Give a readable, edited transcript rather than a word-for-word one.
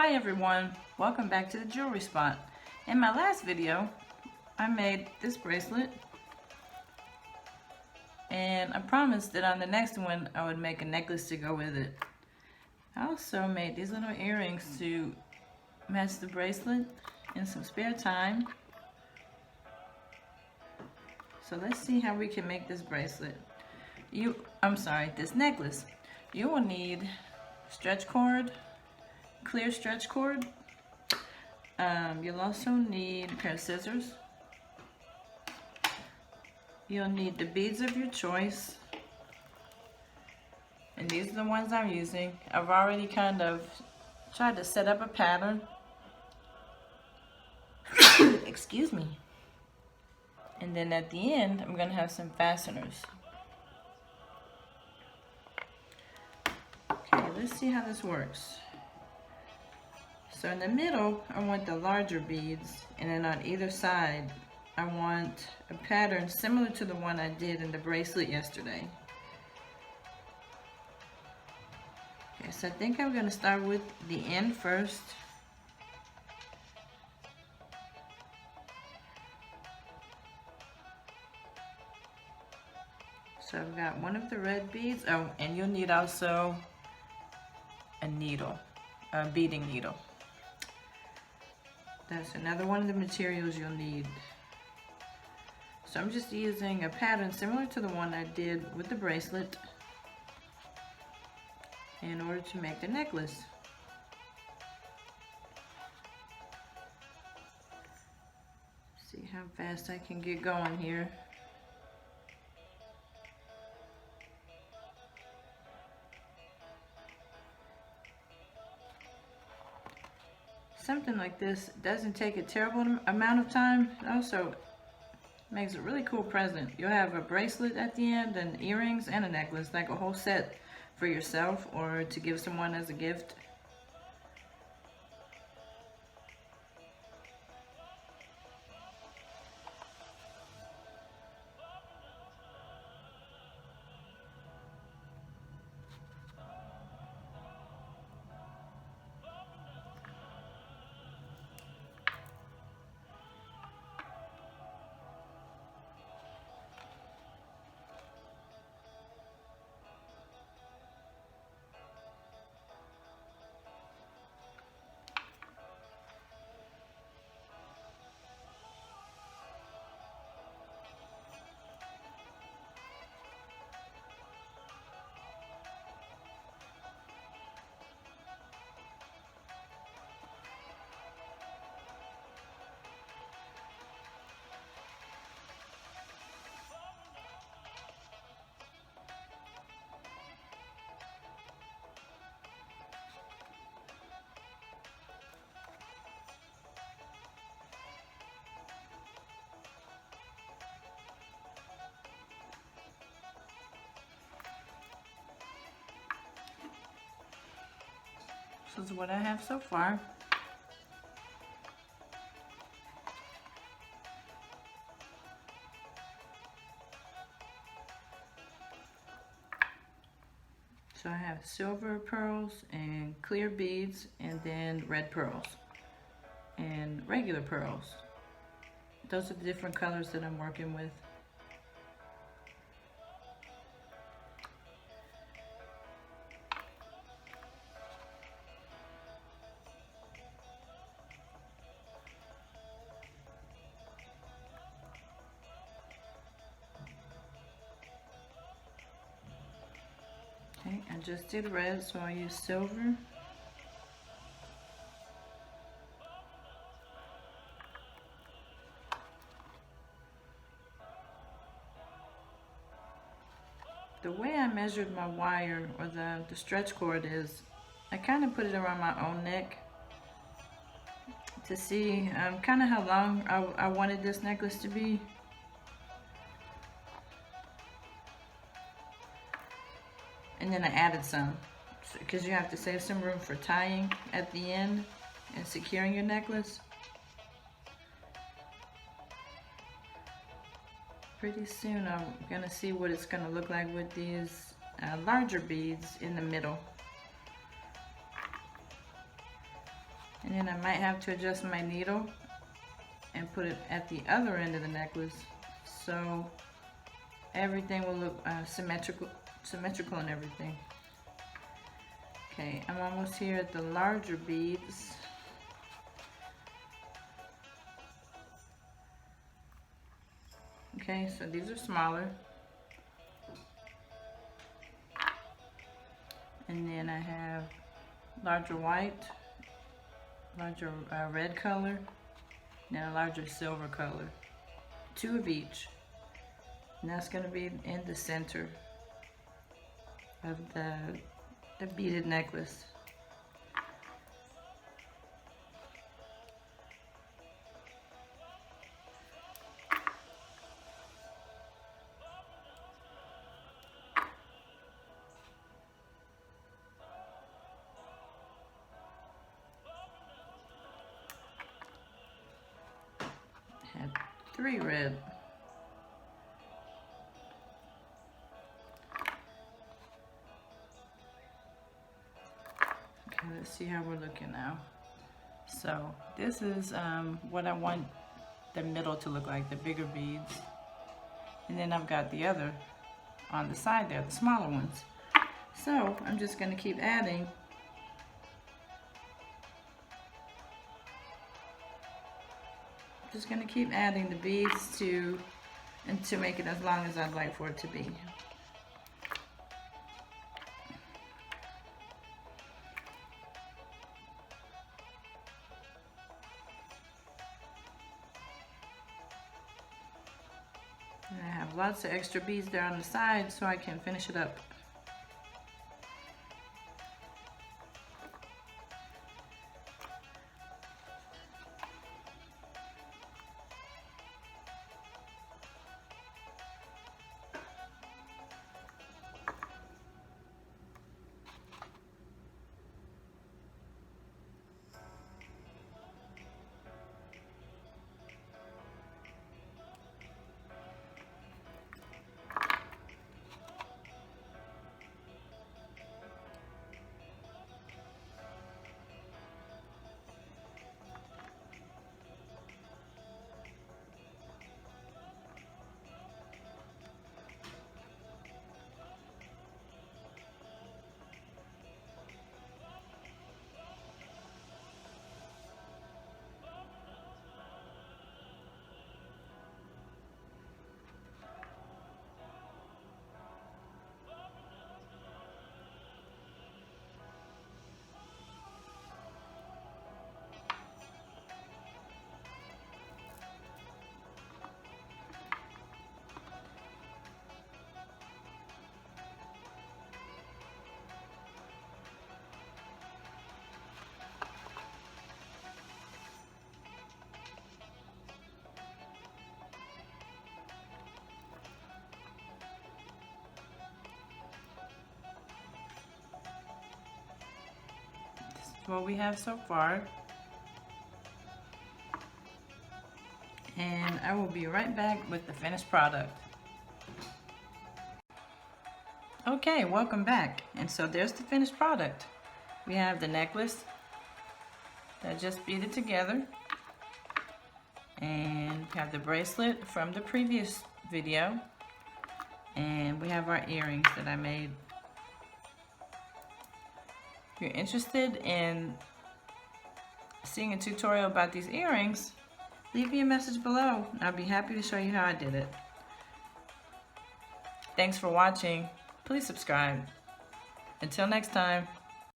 Hi everyone, welcome back to the jewelry spot. In my last video, I made this bracelet and I promised that on the next one I would make a necklace to go with it. I also made these little earrings to match the bracelet in some spare time. So let's see how we can make this bracelet. This necklace. You will need stretch cord, clear stretch cord. You'll also need a pair of scissors. You'll need the beads of your choice. And these are the ones I'm using. I've already kind of tried to set up a pattern. Excuse me. And then at the end, I'm going to have some fasteners. Okay, let's see how this works. So in the middle, I want the larger beads, and then on either side, I want a pattern similar to the one I did in the bracelet yesterday. Okay, so I think I'm going to start with the end first. So I've got one of the red beads. Oh, and you'll need also a needle, a beading needle. That's another one of the materials you'll need. So I'm just using a pattern similar to the one I did with the bracelet in order to make the necklace. See how fast I can get going here. Something like this doesn't take a terrible amount of time. It also makes a really cool present. You'll have a bracelet at the end and earrings and a necklace, like a whole set for yourself or to give someone as a gift. This is what I have so far. So I have silver pearls and clear beads, and then red pearls and regular pearls. Those are the different colors that I'm working with. Okay, I just did red, so I use silver. The way I measured my wire, or the stretch cord, is I kind of put it around my own neck to see kind of how long I wanted this necklace to be. And then I added some, because you have to save some room for tying at the end and securing your necklace. Pretty soon I'm gonna see what it's gonna look like with these larger beads in the middle. And then I might have to adjust my needle and put it at the other end of the necklace so everything will look symmetrical and everything. Okay, I'm almost here at the larger beads. Okay, so these are smaller. And then I have larger white, larger red color, and then a larger silver color. 2 of each. And that's going to be in the center of the beaded necklace. Had 3 red. Okay, let's see how we're looking now. So this is what I want the middle to look like, the bigger beads. And then I've got the other on the side there, the smaller ones. So I'm just going to keep adding. Just going to keep adding the beads to make it as long as I'd like for it to be. And I have lots of extra beads there on the side so I can finish it up. What we have so far, and I will be right back with the finished product. Okay, welcome back. And so there's the finished product. We have the necklace that just beaded together, and we have the bracelet from the previous video, and we have our earrings that I made. If you're interested in seeing a tutorial about these earrings, leave me a message below. I'll be happy to show you how I did it. Thanks for watching. Please subscribe. Until next time.